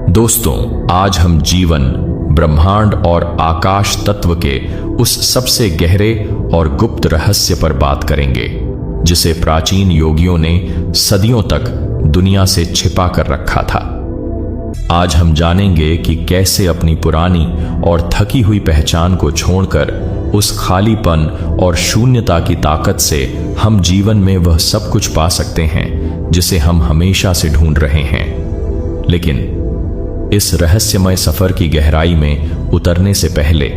दोस्तों, आज हम जीवन, ब्रह्मांड और आकाश तत्व के उस सबसे गहरे और गुप्त रहस्य पर बात करेंगे जिसे प्राचीन योगियों ने सदियों तक दुनिया से छिपा कर रखा था। आज हम जानेंगे कि कैसे अपनी पुरानी और थकी हुई पहचान को छोड़कर उस खालीपन और शून्यता की ताकत से हम जीवन में वह सब कुछ पा सकते हैं जिसे हम हमेशा से ढूंढ रहे हैं। लेकिन इस रहस्यमय सफर की गहराई में उतरने से पहले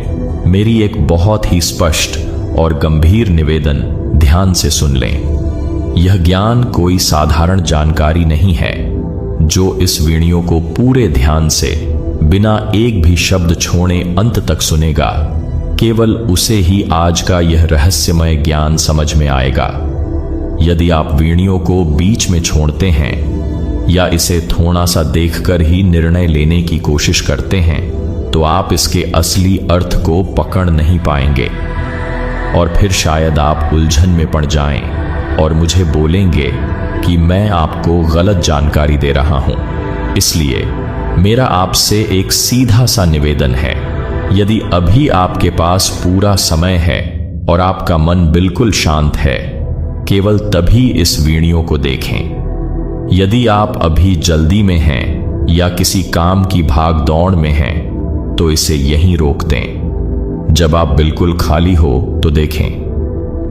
मेरी एक बहुत ही स्पष्ट और गंभीर निवेदन ध्यान से सुन लें। यह ज्ञान कोई साधारण जानकारी नहीं है। जो इस वीडियो को पूरे ध्यान से बिना एक भी शब्द छोड़े अंत तक सुनेगा, केवल उसे ही आज का यह रहस्यमय ज्ञान समझ में आएगा। यदि आप वीडियो को बीच में छोड़ते हैं या इसे थोड़ा सा देखकर ही निर्णय लेने की कोशिश करते हैं तो आप इसके असली अर्थ को पकड़ नहीं पाएंगे और फिर शायद आप उलझन में पड़ जाएं और मुझे बोलेंगे कि मैं आपको गलत जानकारी दे रहा हूं। इसलिए मेरा आपसे एक सीधा सा निवेदन है, यदि अभी आपके पास पूरा समय है और आपका मन बिल्कुल शांत है, केवल तभी इस वीडियो को देखें। यदि आप अभी जल्दी में हैं या किसी काम की भाग दौड़ में हैं तो इसे यहीं रोक दें। जब आप बिल्कुल खाली हो तो देखें,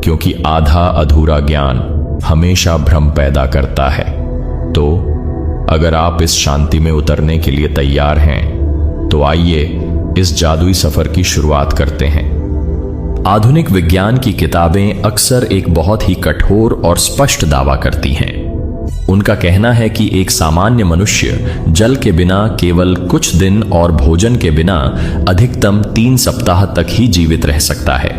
क्योंकि आधा अधूरा ज्ञान हमेशा भ्रम पैदा करता है। तो अगर आप इस शांति में उतरने के लिए तैयार हैं तो आइए इस जादुई सफर की शुरुआत करते हैं। आधुनिक विज्ञान की किताबें अक्सर एक बहुत ही कठोर और स्पष्ट दावा करती हैं। उनका कहना है कि एक सामान्य मनुष्य जल के बिना केवल कुछ दिन और भोजन के बिना अधिकतम 3 सप्ताह तक ही जीवित रह सकता है।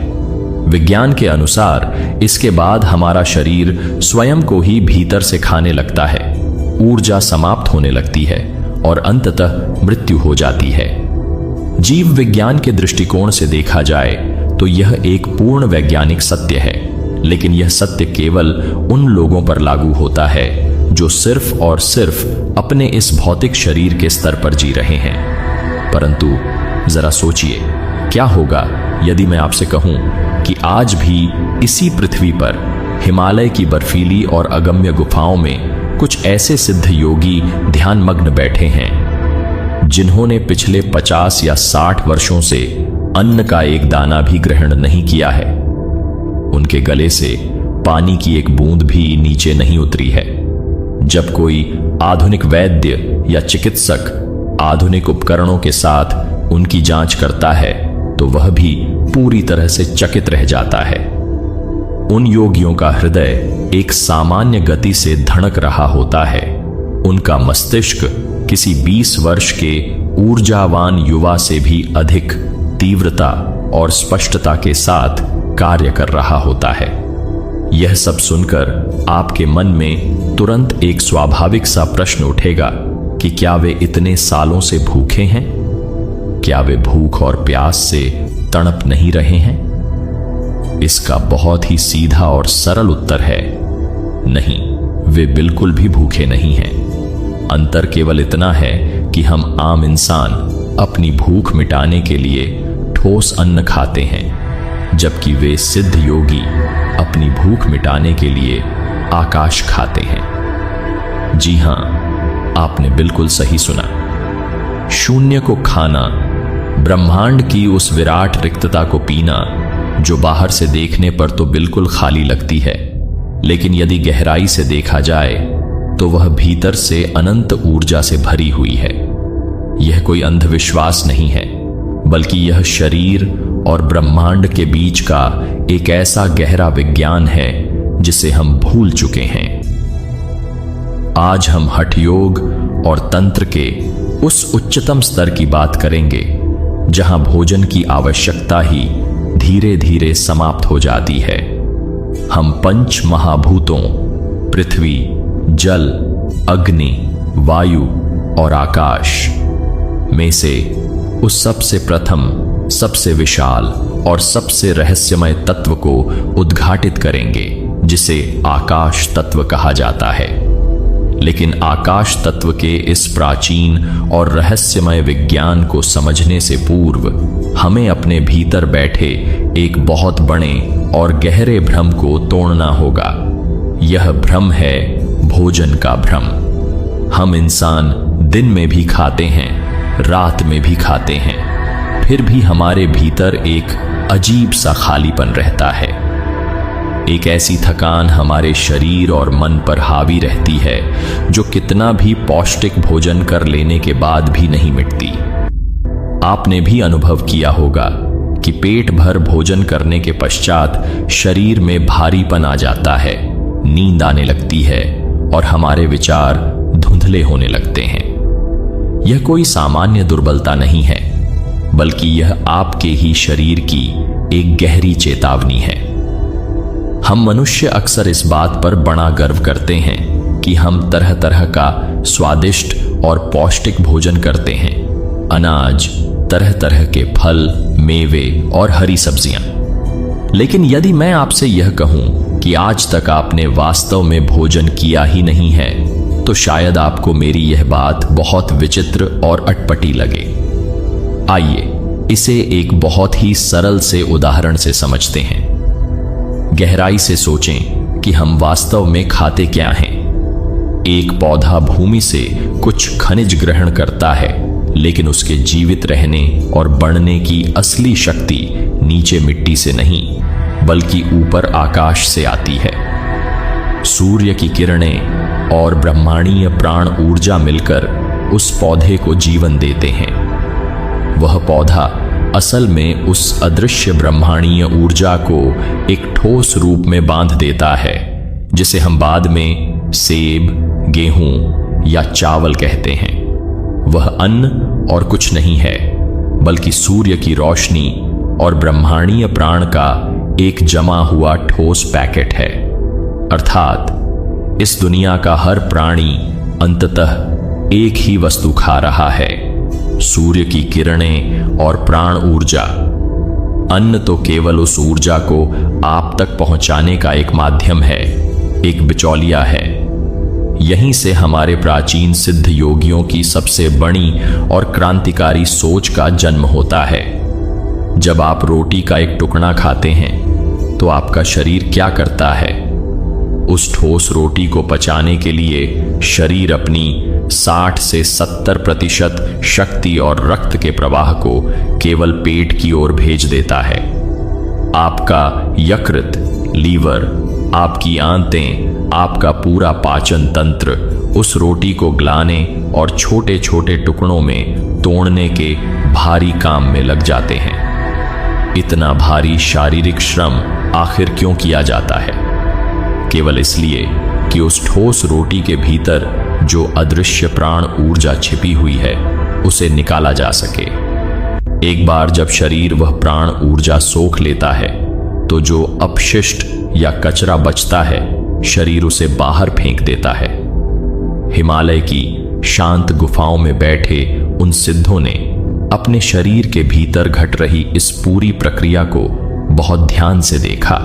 विज्ञान के अनुसार इसके बाद हमारा शरीर स्वयं को ही भीतर से खाने लगता है, ऊर्जा समाप्त होने लगती है और अंततः मृत्यु हो जाती है। जीव विज्ञान के दृष्टिकोण से देखा जाए तो यह एक पूर्ण वैज्ञानिक सत्य है, लेकिन यह सत्य केवल उन लोगों पर लागू होता है जो सिर्फ और सिर्फ अपने इस भौतिक शरीर के स्तर पर जी रहे हैं। परंतु जरा सोचिए, क्या होगा यदि मैं आपसे कहूं कि आज भी इसी पृथ्वी पर हिमालय की बर्फीली और अगम्य गुफाओं में कुछ ऐसे सिद्ध योगी ध्यानमग्न बैठे हैं जिन्होंने पिछले 50 या 60 वर्षों से अन्न का एक दाना भी ग्रहण नहीं किया है। उनके गले से पानी की एक बूंद भी नीचे नहीं उतरी है। जब कोई आधुनिक वैद्य या चिकित्सक आधुनिक उपकरणों के साथ उनकी जांच करता है तो वह भी पूरी तरह से चकित रह जाता है। उन योगियों का हृदय एक सामान्य गति से धड़क रहा होता है। उनका मस्तिष्क किसी 20 वर्ष के ऊर्जावान युवा से भी अधिक तीव्रता और स्पष्टता के साथ कार्य कर रहा होता है। यह सब सुनकर आपके मन में तुरंत एक स्वाभाविक सा प्रश्न उठेगा कि क्या वे इतने सालों से भूखे हैं? क्या वे भूख और प्यास से तड़प नहीं रहे हैं? इसका बहुत ही सीधा और सरल उत्तर है, नहीं, वे बिल्कुल भी भूखे नहीं हैं। अंतर केवल इतना है कि हम आम इंसान अपनी भूख मिटाने के लिए ठोस अन्न खाते हैं, जबकि वे सिद्ध योगी अपनी भूख मिटाने के लिए आकाश खाते हैं। जी हां, आपने बिल्कुल सही सुना। शून्य को खाना, ब्रह्मांड की उस विराट रिक्तता को पीना जो बाहर से देखने पर तो बिल्कुल खाली लगती है, लेकिन यदि गहराई से देखा जाए तो वह भीतर से अनंत ऊर्जा से भरी हुई है। यह कोई अंधविश्वास नहीं है, बल्कि यह शरीर और ब्रह्मांड के बीच का एक ऐसा गहरा विज्ञान है जिसे हम भूल चुके हैं। आज हम हठ योग और तंत्र के उस उच्चतम स्तर की बात करेंगे जहां भोजन की आवश्यकता ही धीरे धीरे समाप्त हो जाती है। हम पंच महाभूतों पृथ्वी, जल, अग्नि, वायु और आकाश में से उस सबसे प्रथम, सबसे विशाल और सबसे रहस्यमय तत्व को उद्घाटित करेंगे जिसे आकाश तत्व कहा जाता है। लेकिन आकाश तत्व के इस प्राचीन और रहस्यमय विज्ञान को समझने से पूर्व हमें अपने भीतर बैठे एक बहुत बड़े और गहरे भ्रम को तोड़ना होगा। यह भ्रम है भोजन का भ्रम। हम इंसान दिन में भी खाते हैं, रात में भी खाते हैं, फिर भी हमारे भीतर एक अजीब सा खालीपन रहता है। एक ऐसी थकान हमारे शरीर और मन पर हावी रहती है जो कितना भी पौष्टिक भोजन कर लेने के बाद भी नहीं मिटती। आपने भी अनुभव किया होगा कि पेट भर भोजन करने के पश्चात शरीर में भारीपन आ जाता है, नींद आने लगती है और हमारे विचार धुंधले होने लगते हैं। यह कोई सामान्य दुर्बलता नहीं है, बल्कि यह आपके ही शरीर की एक गहरी चेतावनी है। हम मनुष्य अक्सर इस बात पर बड़ा गर्व करते हैं कि हम तरह तरह का स्वादिष्ट और पौष्टिक भोजन करते हैं। अनाज, तरह तरह के फल, मेवे और हरी सब्जियां। लेकिन यदि मैं आपसे यह कहूं कि आज तक आपने वास्तव में भोजन किया ही नहीं है, तो शायद आपको मेरी यह बात बहुत विचित्र और अटपटी लगे। आइए इसे एक बहुत ही सरल से उदाहरण से समझते हैं। गहराई से सोचें कि हम वास्तव में खाते क्या हैं। एक पौधा भूमि से कुछ खनिज ग्रहण करता है, लेकिन उसके जीवित रहने और बढ़ने की असली शक्ति नीचे मिट्टी से नहीं, बल्कि ऊपर आकाश से आती है। सूर्य की किरणें और ब्रह्मांडीय प्राण ऊर्जा मिलकर उस पौधे को जीवन देते हैं। वह पौधा असल में उस अदृश्य ब्रह्मांडीय ऊर्जा को एक ठोस रूप में बांध देता है, जिसे हम बाद में सेब, गेहूं या चावल कहते हैं। वह अन्न और कुछ नहीं है, बल्कि सूर्य की रोशनी और ब्रह्मांडीय प्राण का एक जमा हुआ ठोस पैकेट है। अर्थात इस दुनिया का हर प्राणी अंततः एक ही वस्तु खा रहा है, सूर्य की किरणें और प्राण ऊर्जा। अन्न तो केवल उस ऊर्जा को आप तक पहुंचाने का एक माध्यम है, एक बिचौलिया है। यहीं से हमारे प्राचीन सिद्ध योगियों की सबसे बड़ी और क्रांतिकारी सोच का जन्म होता है। जब आप रोटी का एक टुकड़ा खाते हैं तो आपका शरीर क्या करता है? उस ठोस रोटी को पचाने के लिए शरीर अपनी 60 से 70% शक्ति और रक्त के प्रवाह को केवल पेट की ओर भेज देता है। आपका यकृत, लीवर, आपकी आंतें, आपका पूरा पाचन तंत्र उस रोटी को गलाने और छोटे छोटे टुकड़ों में तोड़ने के भारी काम में लग जाते हैं। इतना भारी शारीरिक श्रम आखिर क्यों किया जाता है? केवल इसलिए कि उस ठोस रोटी के भीतर जो अदृश्य प्राण ऊर्जा छिपी हुई है उसे निकाला जा सके। एक बार जब शरीर वह प्राण ऊर्जा सोख लेता है तो जो अपशिष्ट या कचरा बचता है शरीर उसे बाहर फेंक देता है। हिमालय की शांत गुफाओं में बैठे उन सिद्धों ने अपने शरीर के भीतर घट रही इस पूरी प्रक्रिया को बहुत ध्यान से देखा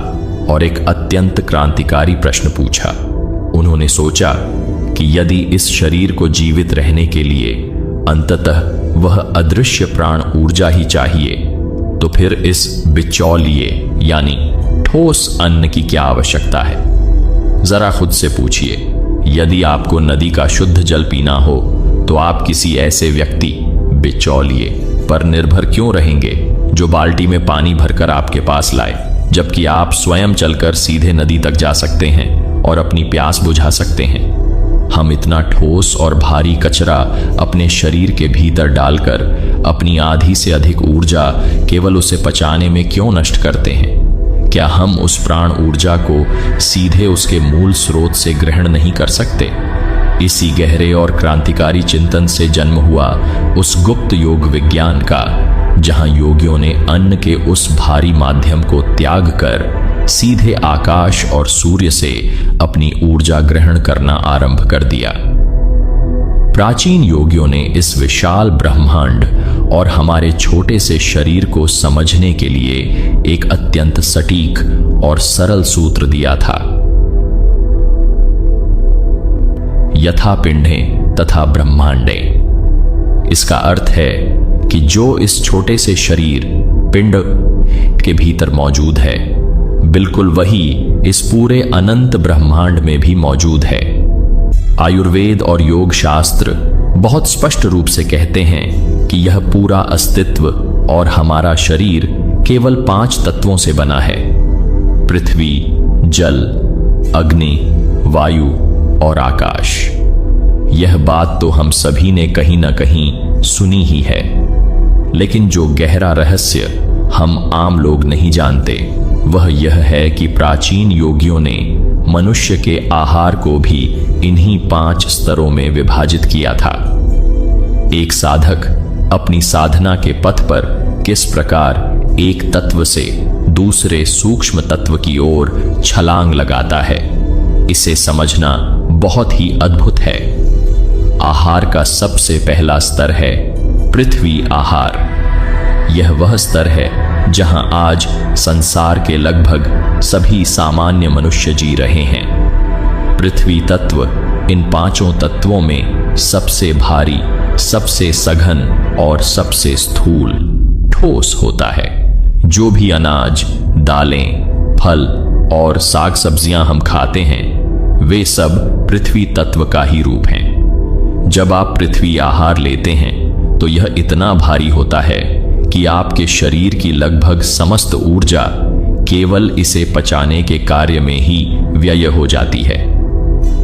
और एक अत्यंत क्रांतिकारी प्रश्न पूछा। उन्होंने सोचा कि यदि इस शरीर को जीवित रहने के लिए अंततः वह अदृश्य प्राण ऊर्जा ही चाहिए, तो फिर इस बिचौलिए यानी ठोस अन्न की क्या आवश्यकता है? जरा खुद से पूछिए, यदि आपको नदी का शुद्ध जल पीना हो तो आप किसी ऐसे व्यक्ति, बिचौलिए पर निर्भर क्यों रहेंगे जो बाल्टी में पानी भरकर आपके पास लाए, जबकि आप स्वयं चलकर सीधे नदी तक जा सकते हैं और अपनी प्यास बुझा सकते हैं? हम इतना ठोस और भारी कचरा अपने शरीर के भीतर डालकर अपनी आधी से अधिक ऊर्जा केवल उसे पचाने में क्यों नष्ट करते हैं? क्या हम उस प्राण ऊर्जा को सीधे उसके मूल स्रोत से ग्रहण नहीं कर सकते? इसी गहरे और क्रांतिकारी चिंतन से जन्म हुआ उस गुप्त योग विज्ञान का, जहां योगियों ने अन्न के उस भारी माध्यम को त्याग कर सीधे आकाश और सूर्य से अपनी ऊर्जा ग्रहण करना आरंभ कर दिया। प्राचीन योगियों ने इस विशाल ब्रह्मांड और हमारे छोटे से शरीर को समझने के लिए एक अत्यंत सटीक और सरल सूत्र दिया था। यथा पिंडे तथा ब्रह्मांडे। इसका अर्थ है कि जो इस छोटे से शरीर पिंड के भीतर मौजूद है, बिल्कुल वही इस पूरे अनंत ब्रह्मांड में भी मौजूद है। आयुर्वेद और योग शास्त्र बहुत स्पष्ट रूप से कहते हैं कि यह पूरा अस्तित्व और हमारा शरीर केवल 5 तत्वों से बना है: पृथ्वी, जल, अग्नि, वायु और आकाश। यह बात तो हम सभी ने कहीं ना कहीं सुनी ही है, लेकिन जो गहरा रहस्य हम आम लोग नहीं जानते वह यह है कि प्राचीन योगियों ने मनुष्य के आहार को भी इन्हीं 5 स्तरों में विभाजित किया था। एक साधक अपनी साधना के पथ पर किस प्रकार एक तत्व से दूसरे सूक्ष्म तत्व की ओर छलांग लगाता है, इसे समझना बहुत ही अद्भुत है। आहार का सबसे पहला स्तर है पृथ्वी आहार। यह वह स्तर है जहां आज संसार के लगभग सभी सामान्य मनुष्य जी रहे हैं। पृथ्वी तत्व इन 5 तत्वों में सबसे भारी, सबसे सघन और सबसे स्थूल ठोस होता है। जो भी अनाज, दालें, फल और साग सब्जियां हम खाते हैं, वे सब पृथ्वी तत्व का ही रूप हैं। जब आप पृथ्वी आहार लेते हैं तो यह इतना भारी होता है कि आपके शरीर की लगभग समस्त ऊर्जा केवल इसे पचाने के कार्य में ही व्यय हो जाती है।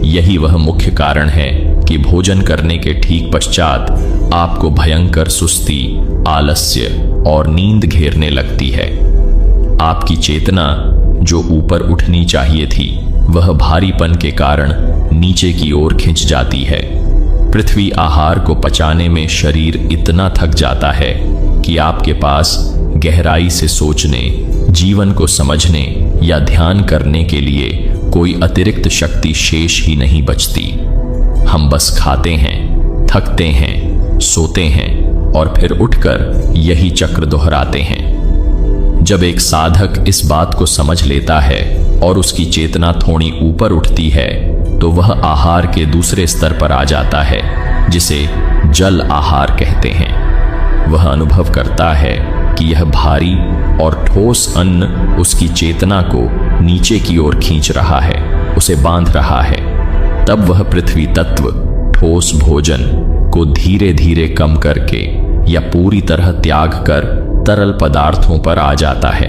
यही वह मुख्य कारण है कि भोजन करने के ठीक पश्चात आपको भयंकर सुस्ती, आलस्य और नींद घेरने लगती है। आपकी चेतना जो ऊपर उठनी चाहिए थी, वह भारीपन के कारण नीचे की ओर खिंच जाती है। पृथ्वी आहार को पचाने में शरीर इतना थक जाता है कि आपके पास गहराई से सोचने, जीवन को समझने या ध्यान करने के लिए कोई अतिरिक्त शक्ति शेष ही नहीं बचती। हम बस खाते हैं, थकते हैं, सोते हैं और फिर उठकर यही चक्र दोहराते हैं। जब एक साधक इस बात को समझ लेता है और उसकी चेतना थोड़ी ऊपर उठती है, तो वह आहार के दूसरे स्तर पर आ जाता है, जिसे जल आहार कहते हैं। वह अनुभव करता है कि यह भारी और ठोस अन्न उसकी चेतना को नीचे की ओर खींच रहा है, उसे बांध रहा है। तब वह पृथ्वी तत्व ठोस भोजन को धीरे धीरे कम करके या पूरी तरह त्याग कर तरल पदार्थों पर आ जाता है।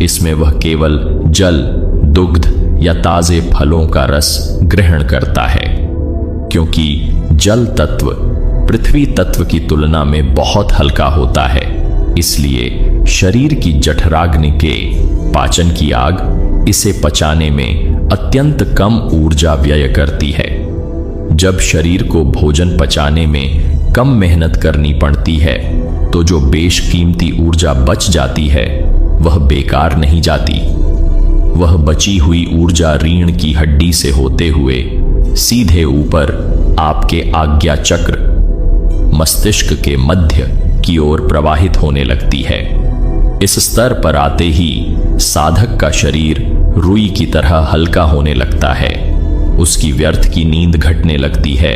इसमें वह केवल जल, दुग्ध या ताजे फलों का रस ग्रहण करता है। क्योंकि जल तत्व पृथ्वी तत्व की तुलना में बहुत हल्का होता है, इसलिए शरीर की जठराग्नि के पाचन की आग इसे पचाने में अत्यंत कम ऊर्जा व्यय करती है। जब शरीर को भोजन पचाने में कम मेहनत करनी पड़ती है, तो जो बेशकीमती ऊर्जा बच जाती है वह बेकार नहीं जाती। वह बची हुई ऊर्जा रीढ़ की हड्डी से होते हुए सीधे ऊपर आपके आज्ञा चक्र मस्तिष्क के मध्य की ओर प्रवाहित होने लगती है। इस स्तर पर आते ही साधक का शरीर रुई की तरह हल्का होने लगता है, उसकी व्यर्थ की नींद घटने लगती है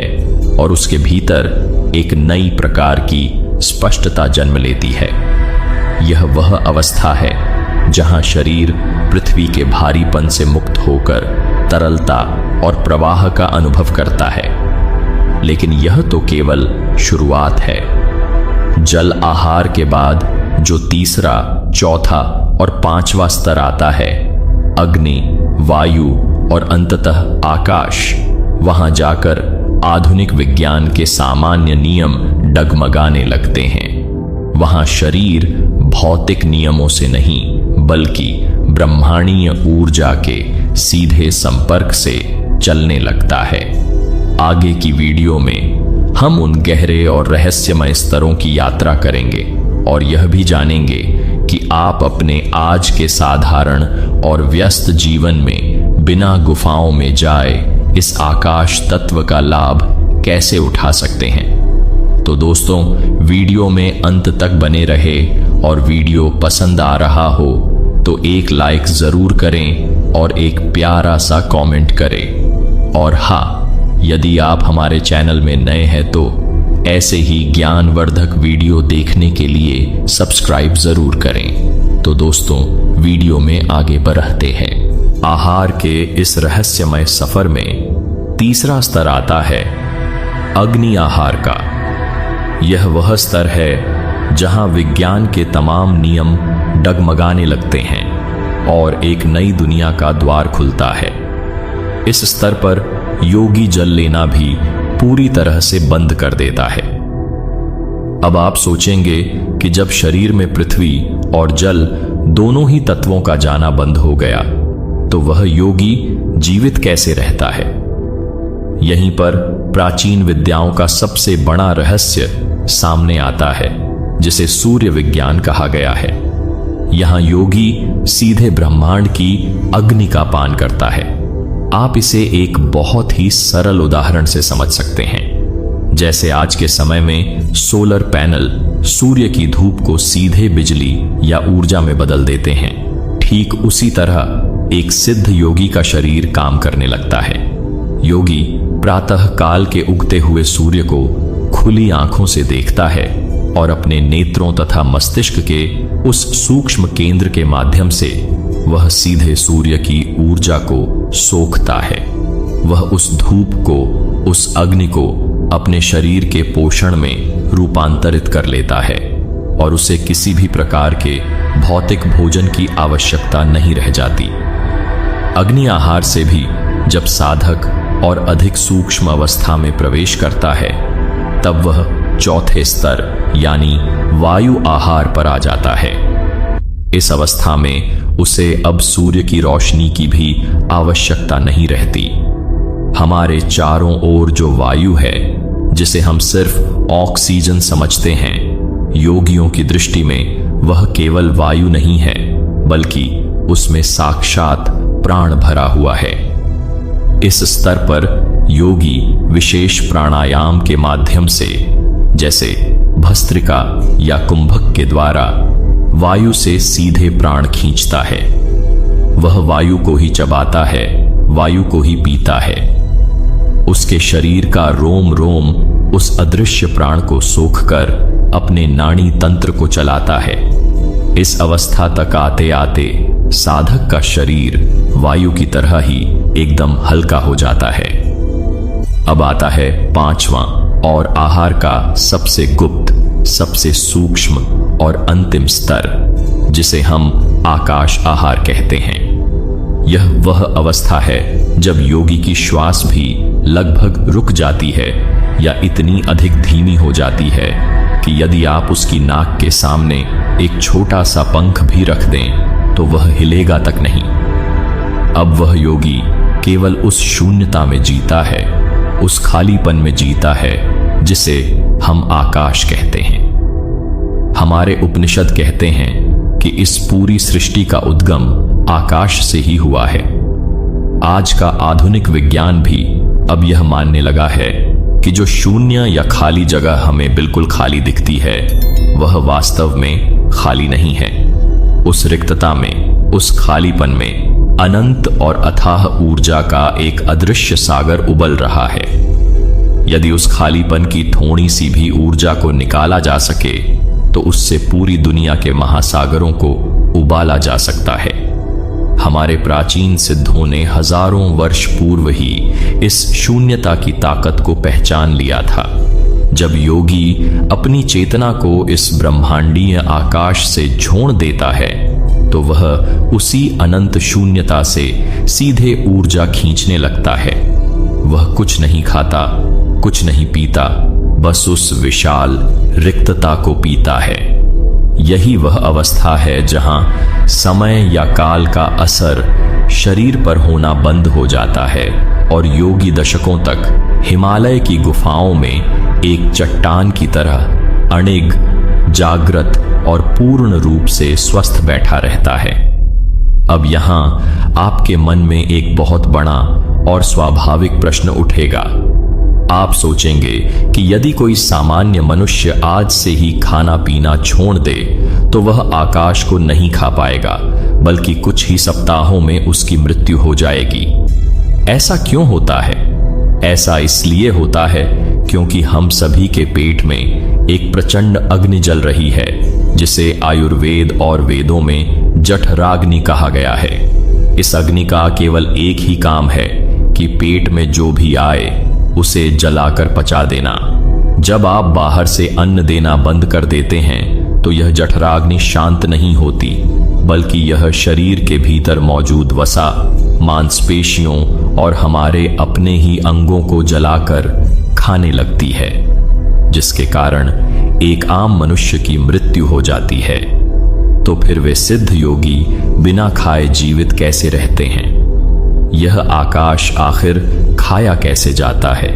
और उसके भीतर एक नई प्रकार की स्पष्टता जन्म लेती है। यह वह अवस्था है जहां शरीर पृथ्वी के भारीपन से मुक्त होकर तरलता और प्रवाह का अनुभव करता है। लेकिन यह तो केवल शुरुआत है। जल आहार के बाद जो तीसरा, चौथा और 5वां स्तर आता है, अग्नि, वायु और अंततः आकाश, वहां जाकर आधुनिक विज्ञान के सामान्य नियम डगमगाने लगते हैं। वहां शरीर भौतिक नियमों से नहीं बल्कि ब्रह्मांडीय ऊर्जा के सीधे संपर्क से चलने लगता है। आगे की वीडियो में हम उन गहरे और रहस्यमय स्तरों की यात्रा करेंगे और यह भी जानेंगे कि आप अपने आज के साधारण और व्यस्त जीवन में बिना गुफाओं में जाए इस आकाश तत्व का लाभ कैसे उठा सकते हैं। तो दोस्तों, वीडियो में अंत तक बने रहे और वीडियो पसंद आ रहा हो तो एक लाइक जरूर करें और एक प्यारा सा कमेंट करें। और हाँ, यदि आप हमारे चैनल में नए हैं तो ऐसे ही ज्ञानवर्धक वीडियो देखने के लिए सब्सक्राइब जरूर करें। तो दोस्तों, वीडियो में आगे बढ़ते हैं। आहार के इस रहस्यमय सफर में तीसरा स्तर आता है अग्नि आहार का। यह वह स्तर है जहां विज्ञान के तमाम नियम डगमगाने लगते हैं और एक नई दुनिया का द्वार खुलता है। इस स्तर पर योगी जल लेना भी पूरी तरह से बंद कर देता है। अब आप सोचेंगे कि जब शरीर में पृथ्वी और जल दोनों ही तत्वों का जाना बंद हो गया तो वह योगी जीवित कैसे रहता है। यहीं पर प्राचीन विद्याओं का सबसे बड़ा रहस्य सामने आता है, जिसे सूर्य विज्ञान कहा गया है। यहां योगी सीधे ब्रह्मांड की अग्नि का पान करता है। आप इसे एक बहुत ही सरल उदाहरण से समझ सकते हैं। जैसे आज के समय में सोलर पैनल सूर्य की धूप को सीधे बिजली या ऊर्जा में बदल देते हैं, ठीक उसी तरह एक सिद्ध योगी का शरीर काम करने लगता है। योगी प्रातः काल के उगते हुए सूर्य को खुली आंखों से देखता है और अपने नेत्रों तथा मस्तिष्क के उस सूक्ष्म केंद्र के माध्यम से वह सीधे सूर्य की ऊर्जा को सोखता है। वह उस धूप को, उस अग्नि को अपने शरीर के पोषण में रूपांतरित कर लेता है और उसे किसी भी प्रकार के भौतिक भोजन की आवश्यकता नहीं रह जाती। अग्नि आहार से भी जब साधक और अधिक सूक्ष्म अवस्था में प्रवेश करता है तब वह चौथे स्तर यानी वायु आहार पर आ जाता है। इस अवस्था में उसे अब सूर्य की रोशनी की भी आवश्यकता नहीं रहती। हमारे चारों ओर जो वायु है, जिसे हम सिर्फ ऑक्सीजन समझते हैं, योगियों की दृष्टि में वह केवल वायु नहीं है बल्कि उसमें साक्षात प्राण भरा हुआ है। इस स्तर पर योगी विशेष प्राणायाम के माध्यम से, जैसे भस्त्रिका या कुंभक के द्वारा, वायु से सीधे प्राण खींचता है। वह वायु को ही चबाता है, वायु को ही पीता है। उसके शरीर का रोम रोम उस अदृश्य प्राण को सोखकर अपने नाड़ी तंत्र को चलाता है। इस अवस्था तक आते आते साधक का शरीर वायु की तरह ही एकदम हल्का हो जाता है। अब आता है पांचवां और आहार का सबसे गुप्त, सबसे सूक्ष्म और अंतिम स्तर, जिसे हम आकाश आहार कहते हैं। यह वह अवस्था है जब योगी की श्वास भी लगभग रुक जाती है या इतनी अधिक धीमी हो जाती है कि यदि आप उसकी नाक के सामने एक छोटा सा पंख भी रख दें तो वह हिलेगा तक नहीं। अब वह योगी केवल उस शून्यता में जीता है, उस खालीपन में जीता है जिसे हम आकाश कहते हैं। हमारे उपनिषद कहते हैं कि इस पूरी सृष्टि का उद्गम आकाश से ही हुआ है। आज का आधुनिक विज्ञान भी अब यह मानने लगा है कि जो शून्य या खाली जगह हमें बिल्कुल खाली दिखती है वह वास्तव में खाली नहीं है। उस रिक्तता में, उस खालीपन में अनंत और अथाह ऊर्जा का एक अदृश्य सागर उबल रहा है। यदि उस खालीपन की थोड़ी सी भी ऊर्जा को निकाला जा सके तो उससे पूरी दुनिया के महासागरों को उबाला जा सकता है। हमारे प्राचीन सिद्धों ने हजारों वर्ष पूर्व ही इस शून्यता की ताकत को पहचान लिया था। जब योगी अपनी चेतना को इस ब्रह्मांडीय आकाश से झोंक देता है तो वह उसी अनंत शून्यता से सीधे ऊर्जा खींचने लगता है। वह कुछ नहीं खाता, कुछ नहीं पीता, बस उस विशाल रिक्तता को पीता है। यही वह अवस्था है जहां समय या काल का असर शरीर पर होना बंद हो जाता है और योगी दशकों तक हिमालय की गुफाओं में एक चट्टान की तरह अणिग, जागृत और पूर्ण रूप से स्वस्थ बैठा रहता है। अब यहां आपके मन में एक बहुत बड़ा और स्वाभाविक प्रश्न उठेगा। आप सोचेंगे कि यदि कोई सामान्य मनुष्य आज से ही खाना पीना छोड़ दे तो वह आकाश को नहीं खा पाएगा, बल्कि कुछ ही सप्ताहों में उसकी मृत्यु हो जाएगी। ऐसा क्यों होता है? ऐसा इसलिए होता है क्योंकि हम सभी के पेट में एक प्रचंड अग्नि जल रही है, जिसे आयुर्वेद और वेदों में जठराग्नि कहा गया है। इस अग्नि का केवल एक ही काम है कि पेट में जो भी आए उसे जलाकर पचा देना। जब आप बाहर से अन्न देना बंद कर देते हैं तो यह जठराग्नि शांत नहीं होती, बल्कि यह शरीर के भीतर मौजूद वसा, मांसपेशियों और हमारे अपने ही अंगों को जलाकर खाने लगती है, जिसके कारण एक आम मनुष्य की मृत्यु हो जाती है। तो फिर वे सिद्ध योगी बिना खाए जीवित कैसे रहते हैं? यह आकाश आखिर खाया कैसे जाता है?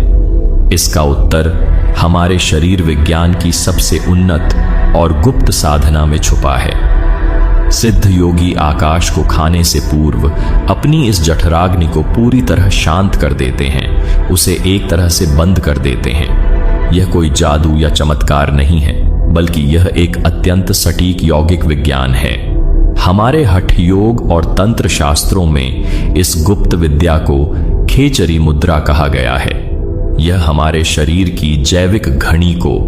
इसका उत्तर हमारे शरीर विज्ञान की सबसे उन्नत और गुप्त साधना में छुपा है। सिद्ध योगी आकाश को खाने से पूर्व अपनी इस जठराग्नि को पूरी तरह शांत कर देते हैं, उसे एक तरह से बंद कर देते हैं। यह कोई जादू या चमत्कार नहीं है, बल्कि यह एक अत्यंत सटीक यौगिक विज्ञान है। हमारे हठ योग और तंत्र शास्त्रों में इस गुप्त विद्या को खेचरी मुद्रा कहा गया है। यह हमारे शरीर की जैविक घड़ी को,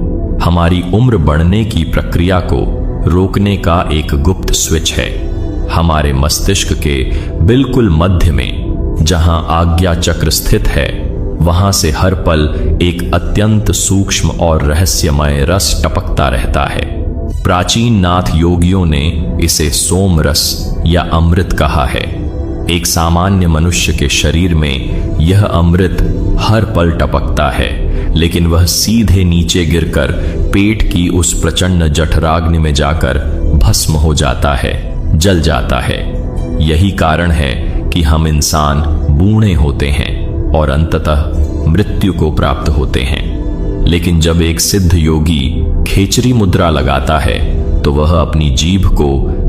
हमारी उम्र बढ़ने की प्रक्रिया को रोकने का एक गुप्त स्विच है। हमारे मस्तिष्क के बिल्कुल मध्य में जहां आज्ञा चक्र स्थित है, वहां से हर पल एक अत्यंत सूक्ष्म और रहस्यमय रस टपकता रहता है। प्राचीन नाथ योगियों ने इसे सोम रस या अमृत कहा है। एक सामान्य मनुष्य के शरीर में यह अमृत हर पल टपकता है, लेकिन वह सीधे नीचे गिरकर पेट की उस प्रचंड जठराग्नि में जाकर भस्म हो जाता है, जल जाता है। यही कारण है कि हम इंसान बूढ़े होते हैं और अंततः मृत्यु को प्राप्त होते हैं। लेकिन जब एक सिद्ध योगी खेचरी मुद्रा लगाता है तो वह अपनी जीभ को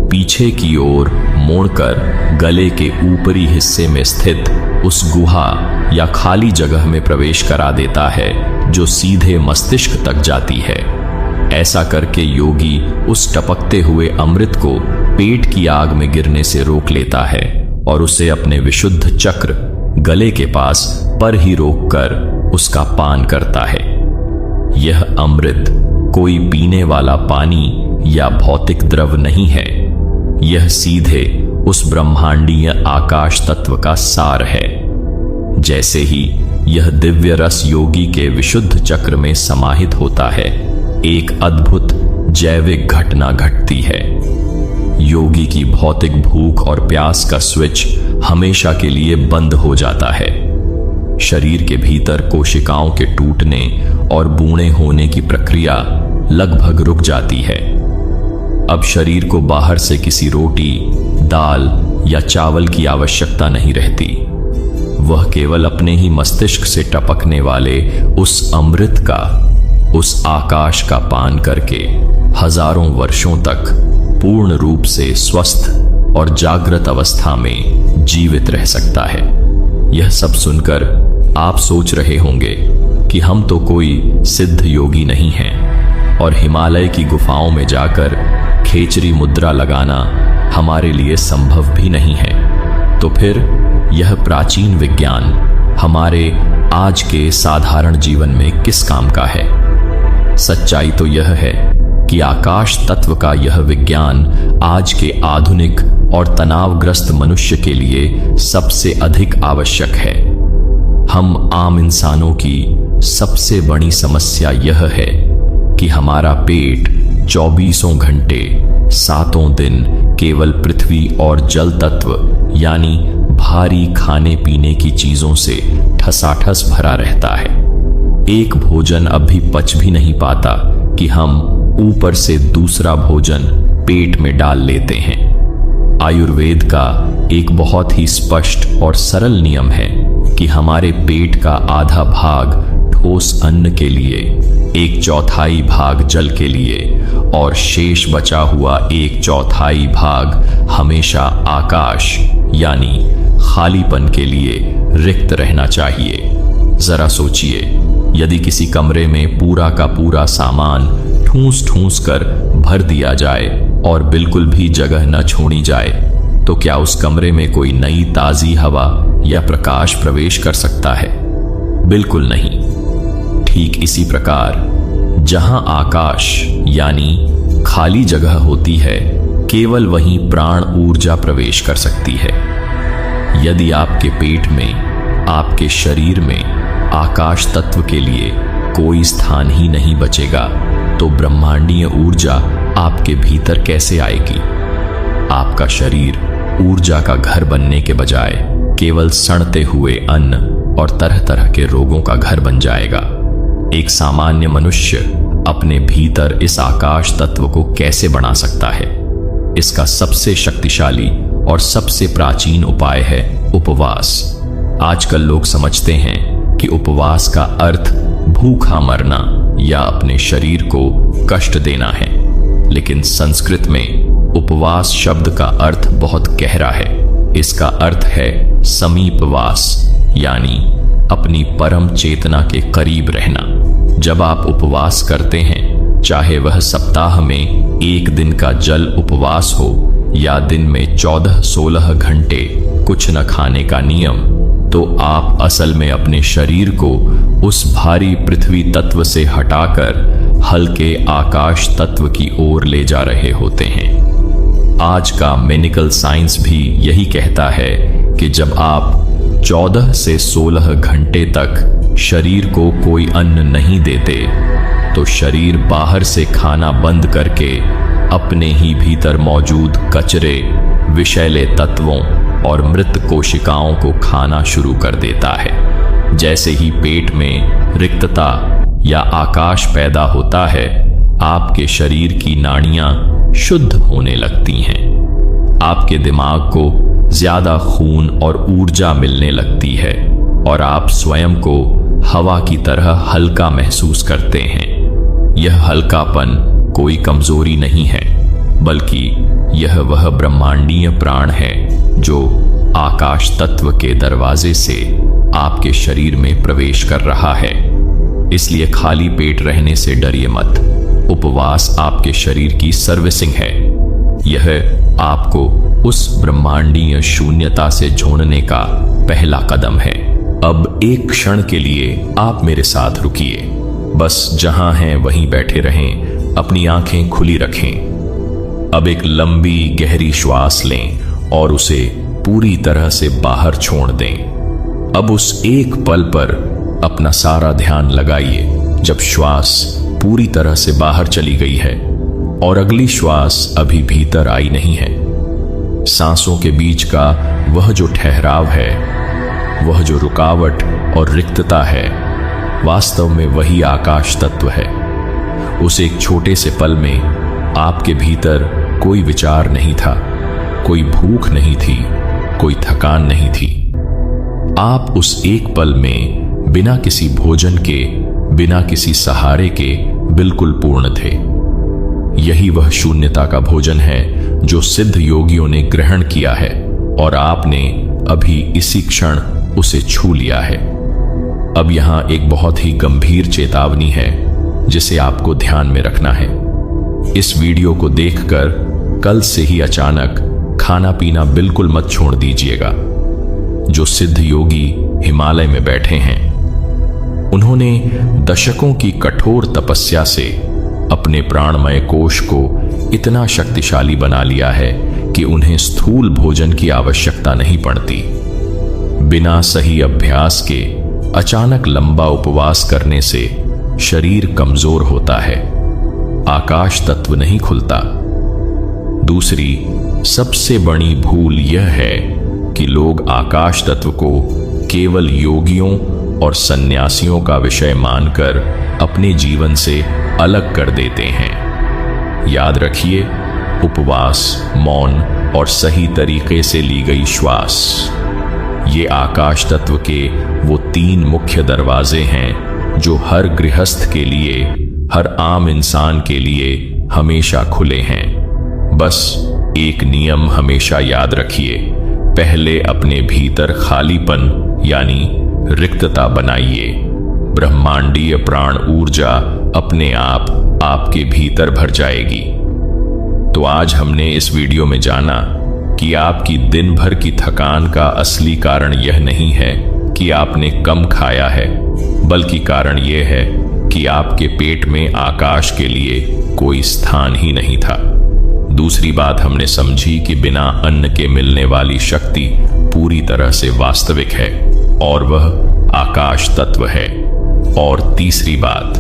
पीछे की ओर मोड़कर गले के ऊपरी हिस्से में स्थित उस गुहा या खाली जगह में प्रवेश करा देता है, जो सीधे मस्तिष्क तक जाती है। ऐसा करके योगी उस टपकते हुए अमृत को पेट की आग में गिरने से रोक लेता है और उसे अपने विशुद्ध चक्र गले के पास पर ही रोककर उसका पान करता है। यह अमृत कोई पीने वाला पानी या भौतिक द्रव नहीं है, यह सीधे उस ब्रह्मांडीय आकाश तत्व का सार है। जैसे ही यह दिव्य रस योगी के विशुद्ध चक्र में समाहित होता है, एक अद्भुत जैविक घटना घटती है। योगी की भौतिक भूख और प्यास का स्विच हमेशा के लिए बंद हो जाता है। शरीर के भीतर कोशिकाओं के टूटने और बूढ़े होने की प्रक्रिया लगभग रुक जाती है। अब शरीर को बाहर से किसी रोटी, दाल या चावल की आवश्यकता नहीं रहती। वह केवल अपने ही मस्तिष्क से टपकने वाले उस अमृत का, उस आकाश का पान करके हजारों वर्षों तक पूर्ण रूप से स्वस्थ और जागृत अवस्था में जीवित रह सकता है। यह सब सुनकर आप सोच रहे होंगे कि हम तो कोई सिद्ध योगी नहीं हैं और हिमालय की गुफाओं में जाकर खेचरी मुद्रा लगाना हमारे लिए संभव भी नहीं है। तो फिर यह प्राचीन विज्ञान हमारे आज के साधारण जीवन में किस काम का है? सच्चाई तो यह है कि आकाश तत्व का यह विज्ञान आज के आधुनिक और तनावग्रस्त मनुष्य के लिए सबसे अधिक आवश्यक है। हम आम इंसानों की सबसे बड़ी समस्या यह है कि हमारा पेट 24 घंटे 7 दिन केवल पृथ्वी और जल तत्व यानी भारी खाने पीने की चीजों से ठसाठस भरा रहता है। एक भोजन अब भी पच भी नहीं पाता कि हम ऊपर से दूसरा भोजन पेट में डाल लेते हैं। आयुर्वेद का एक बहुत ही स्पष्ट और सरल नियम है कि हमारे पेट का आधा भाग ठोस अन्न के लिए, 1/4 भाग जल के लिए और शेष बचा हुआ 1/4 भाग हमेशा आकाश यानी खालीपन के लिए रिक्त रहना चाहिए। जरा सोचिए, यदि किसी कमरे में पूरा का पूरा सामान ठूंस ठूंस कर भर दिया जाए और बिल्कुल भी जगह न छोड़ी जाए, तो क्या उस कमरे में कोई नई ताजी हवा या प्रकाश प्रवेश कर सकता है? बिल्कुल नहीं। ठीक इसी प्रकार जहां आकाश यानी खाली जगह होती है, केवल वहीं प्राण ऊर्जा प्रवेश कर सकती है। यदि आपके पेट में, आपके शरीर में आकाश तत्व के लिए कोई स्थान ही नहीं बचेगा, तो ब्रह्मांडीय ऊर्जा आपके भीतर कैसे आएगी? आपका शरीर ऊर्जा का घर बनने के बजाय केवल सड़ते हुए अन्न और तरह तरह के रोगों का घर बन जाएगा। एक सामान्य मनुष्य अपने भीतर इस आकाश तत्व को कैसे बना सकता है? इसका सबसे शक्तिशाली और सबसे प्राचीन उपाय है उपवास। आजकल लोग समझते हैं कि उपवास का अर्थ भूखा मरना या अपने शरीर को कष्ट देना है, लेकिन संस्कृत में उपवास शब्द का अर्थ बहुत गहरा है। इसका अर्थ है समीपवास, यानी अपनी परम चेतना के करीब रहना। जब आप उपवास करते हैं, चाहे वह सप्ताह में 1 दिन का जल उपवास हो या दिन में 14-16 घंटे कुछ न खाने का नियम, तो आप असल में अपने शरीर को उस भारी पृथ्वी तत्व से हटाकर हल्के आकाश तत्व की ओर ले जा रहे होते हैं। आज का मेडिकल साइंस भी यही कहता है कि जब आप 14 से 16 घंटे तक शरीर को कोई अन्न नहीं देते, तो शरीर बाहर से खाना बंद करके अपने ही भीतर मौजूद कचरे, विषैले तत्वों और मृत कोशिकाओं को खाना शुरू कर देता है। जैसे ही पेट में रिक्तता या आकाश पैदा होता है, आपके शरीर की नाड़ियां शुद्ध होने लगती हैं। आपके दिमाग को ज्यादा खून और ऊर्जा मिलने लगती है और आप स्वयं को हवा की तरह हल्का महसूस करते हैं। यह हल्कापन कोई कमजोरी नहीं है, बल्कि यह वह ब्रह्मांडीय प्राण है जो आकाश तत्व के दरवाजे से आपके शरीर में प्रवेश कर रहा है। इसलिए खाली पेट रहने से डरिए मत। उपवास आपके शरीर की सर्विसिंग है। यह आपको उस ब्रह्मांडीय शून्यता से जोड़ने का पहला कदम है। अब एक क्षण के लिए आप मेरे साथ रुकिए। बस जहां हैं वहीं बैठे रहें, अपनी आंखें खुली रखें। अब एक लंबी गहरी श्वास लें और उसे पूरी तरह से बाहर छोड़ दें। अब उस एक पल पर अपना सारा ध्यान लगाइए जब श्वास पूरी तरह से बाहर चली गई है और अगली श्वास अभी भीतर आई नहीं है। सांसों के बीच का वह जो ठहराव है, वह जो रुकावट और रिक्तता है, वास्तव में वही आकाश तत्व है। उस एक छोटे से पल में आपके भीतर कोई विचार नहीं था, कोई भूख नहीं थी, कोई थकान नहीं थी। आप उस एक पल में बिना किसी भोजन के, बिना किसी सहारे के बिल्कुल पूर्ण थे। यही वह शून्यता का भोजन है जो सिद्ध योगियों ने ग्रहण किया है और आपने अभी इसी क्षण उसे छू लिया है। अब यहां एक बहुत ही गंभीर चेतावनी है जिसे आपको ध्यान में रखना है। इस वीडियो को देखकर कल से ही अचानक खाना पीना बिल्कुल मत छोड़ दीजिएगा। जो सिद्ध योगी हिमालय में बैठे हैं, उन्होंने दशकों की कठोर तपस्या से अपने प्राणमय कोश को इतना शक्तिशाली बना लिया है कि उन्हें स्थूल भोजन की आवश्यकता नहीं पड़ती। बिना सही अभ्यास के अचानक लंबा उपवास करने से शरीर कमजोर होता है, आकाश तत्व नहीं खुलता। दूसरी सबसे बड़ी भूल यह है कि लोग आकाश तत्व को केवल योगियों और सन्यासियों का विषय मानकर अपने जीवन से अलग कर देते हैं। याद रखिए, उपवास, मौन और सही तरीके से ली गई श्वास, ये आकाश तत्व के वो 3 मुख्य दरवाजे हैं जो हर गृहस्थ के लिए, हर आम इंसान के लिए हमेशा खुले हैं। बस एक नियम हमेशा याद रखिए, पहले अपने भीतर खालीपन यानी रिक्तता बनाइए। ब्रह्मांडीय प्राण ऊर्जा अपने आप आपके भीतर भर जाएगी। तो आज हमने इस वीडियो में जाना कि आपकी दिन भर की थकान का असली कारण यह नहीं है कि आपने कम खाया है, बल्कि कारण यह है कि आपके पेट में आकाश के लिए कोई स्थान ही नहीं था। दूसरी बात हमने समझी कि बिना अन्न के मिलने वाली शक्ति पूरी तरह से वास्तविक है और वह आकाश तत्व है। और तीसरी बात,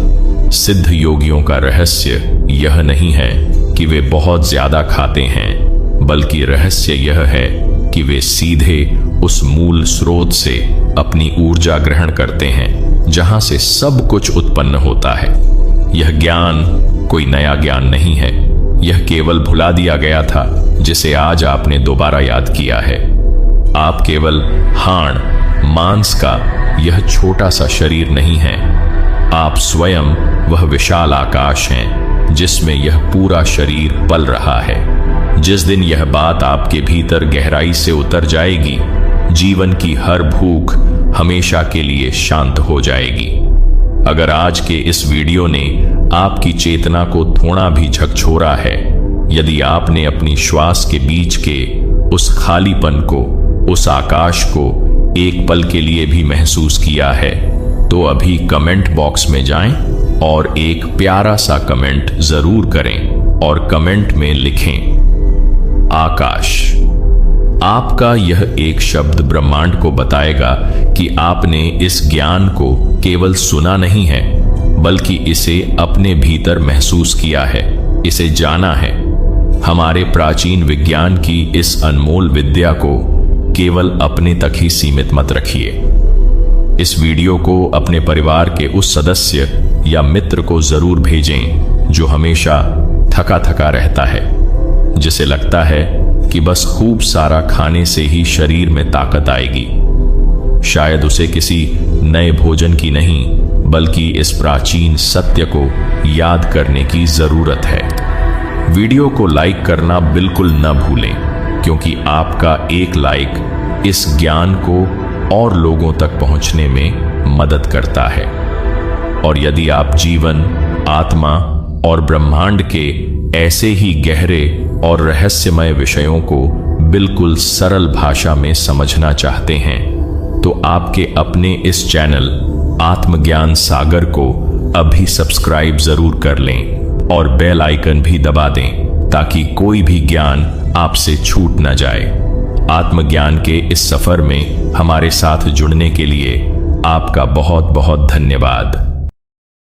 सिद्ध योगियों का रहस्य यह नहीं है कि वे बहुत ज्यादा खाते हैं, बल्कि रहस्य यह है कि वे सीधे उस मूल स्रोत से अपनी ऊर्जा ग्रहण करते हैं जहां से सब कुछ उत्पन्न होता है। यह ज्ञान कोई नया ज्ञान नहीं है, यह केवल भुला दिया गया था जिसे आज आपने दोबारा याद किया है। आप केवल हाड़ मांस का यह छोटा सा शरीर नहीं है, आप स्वयं वह विशाल आकाश हैं जिसमें यह पूरा शरीर पल रहा है। जिस दिन यह बात आपके भीतर गहराई से उतर जाएगी, जीवन की हर भूख हमेशा के लिए शांत हो जाएगी। अगर आज के इस वीडियो ने आपकी चेतना को थोड़ा भी झकझोरा है, यदि आपने अपनी श्वास के बीच के उस खालीपन को, उस आकाश को एक पल के लिए भी महसूस किया है, तो अभी कमेंट बॉक्स में जाएं और एक प्यारा सा कमेंट जरूर करें और कमेंट में लिखें आकाश। आपका यह एक शब्द ब्रह्मांड को बताएगा कि आपने इस ज्ञान को केवल सुना नहीं है, बल्कि इसे अपने भीतर महसूस किया है, इसे जाना है। हमारे प्राचीन विज्ञान की इस अनमोल विद्या को केवल अपने तक ही सीमित मत रखिए। इस वीडियो को अपने परिवार के उस सदस्य या मित्र को जरूर भेजें जो हमेशा थका थका रहता है, जिसे लगता है कि बस खूब सारा खाने से ही शरीर में ताकत आएगी। शायद उसे किसी नए भोजन की नहीं, बल्कि इस प्राचीन सत्य को याद करने की जरूरत है। वीडियो को लाइक करना बिल्कुल न भूलें, क्योंकि आपका एक लाइक इस ज्ञान को और लोगों तक पहुंचने में मदद करता है। और यदि आप जीवन, आत्मा और ब्रह्मांड के ऐसे ही गहरे और रहस्यमय विषयों को बिल्कुल सरल भाषा में समझना चाहते हैं, तो आपके अपने इस चैनल आत्मज्ञान सागर को अभी सब्सक्राइब जरूर कर लें और बेल आइकन भी दबा दें, ताकि कोई भी ज्ञान आपसे छूट न जाए। आत्मज्ञान के इस सफर में हमारे साथ जुड़ने के लिए आपका बहुत बहुत धन्यवाद।